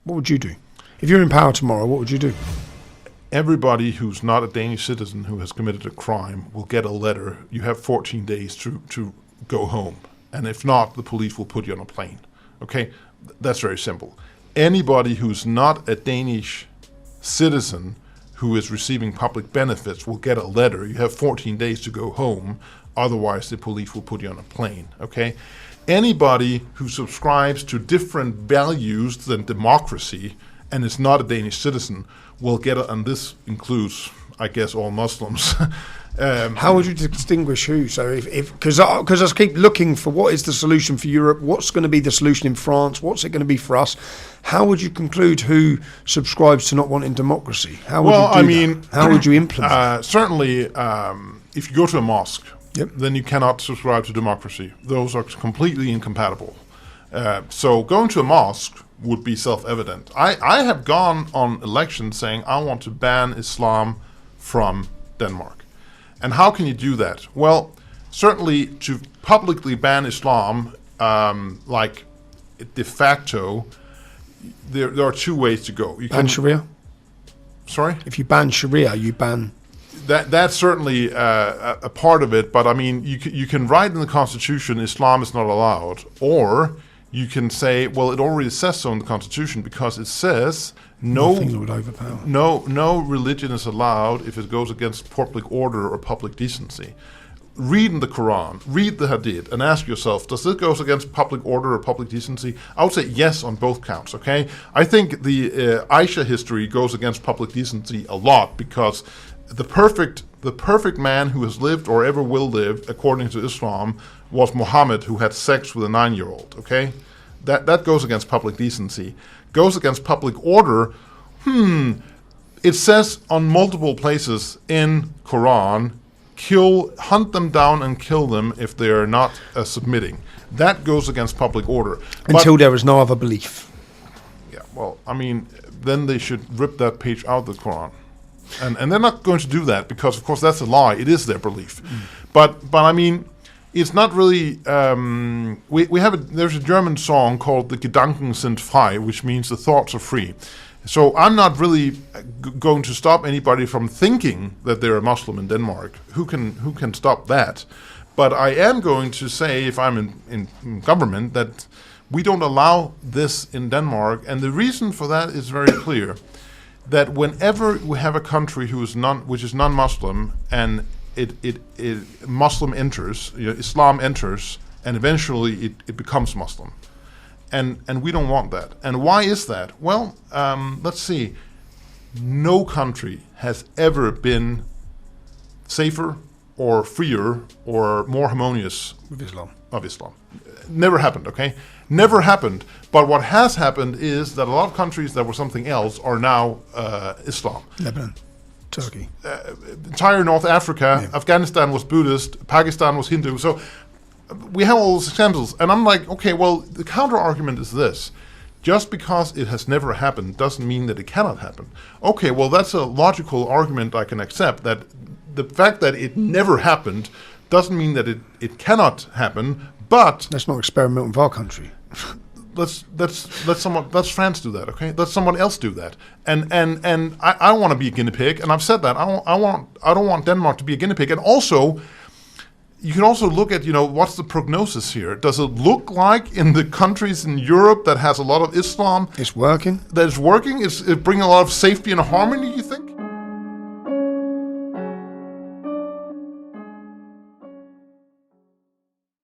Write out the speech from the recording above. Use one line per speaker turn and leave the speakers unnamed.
What would you do? If you're in power tomorrow, what would you do?
Everybody who's not a Danish citizen who has committed a crime will get a letter. You have 14 days to go home. And if not, the police will put you on a plane. Okay? That's very simple. Anybody who's not a Danish citizen who is receiving public benefits will get a letter. You have 14 days to go home. Otherwise, the police will put you on a plane. Okay? Anybody who subscribes to different values than democracy and is not a Danish citizen will get and this includes, I guess, all Muslims.
How would you distinguish who? So because I keep looking for what is the solution for Europe, what's going to be the solution in France, what's it going to be for us? How would you conclude who subscribes to not wanting democracy? How would you do that? How would you implement?
Certainly, if you go to a mosque,
Yep.
then you cannot subscribe to democracy. Those are completely incompatible. So going to a mosque would be self-evident. I have gone on elections saying I want to ban Islam from Denmark. And how can you do that? Well, certainly to publicly ban Islam, like de facto, there are two ways to go. You
ban Sharia?
Sorry?
If you ban Sharia, you ban...
That's certainly a part of it, but I mean, you can write in the Constitution Islam is not allowed, or you can say, well, it already says so in the Constitution because it says no religion is allowed if it goes against public order or public decency. Read in the Quran, read the Hadith, and ask yourself, does this go against public order or public decency? I would say yes on both counts, okay? I think the Aisha history goes against public decency a lot because the perfect man who has lived or ever will live, according to Islam, was Muhammad, who had sex with a 9-year-old, okay? That goes against public decency. Goes against public order, it says on multiple places in Quran, hunt them down and kill them if they are not submitting. That goes against public order.
Until there is no other belief.
Yeah, well, I mean, then they should rip that page out of the Quran. And they're not going to do that because, of course, that's a lie. It is their belief. But I mean, it's not really... there's a German song called The Gedanken sind frei, which means the thoughts are free. So I'm not really going to stop anybody from thinking that they're a Muslim in Denmark. Who can stop that? But I am going to say, if I'm in government, that we don't allow this in Denmark. And the reason for that is very clear. That whenever we have a country which is non-Muslim and Muslim enters, Islam enters, and eventually it becomes Muslim, and we don't want that. And why is that? Well, let's see. No country has ever been safer or freer or more harmonious of Islam. Never happened, okay? Never happened. But what has happened is that a lot of countries that were something else are now Islam.
Lebanon, Turkey.
Entire North Africa, yeah. Afghanistan was Buddhist, Pakistan was Hindu. So we have all those examples. And I'm like, okay, well, the counter-argument is this. Just because it has never happened doesn't mean that it cannot happen. Okay, well, that's a logical argument I can accept, that the fact that it never happened doesn't mean that it cannot happen, but...
Let's not experiment with our country.
Let's France do that, okay? Let someone else do that. And I want to be a guinea pig, and I've said that. I don't want Denmark to be a guinea pig. And also, you can also look at, what's the prognosis here? Does it look like in the countries in Europe that has a lot of Islam...
It's working?
That it's working? It's bringing a lot of safety and harmony?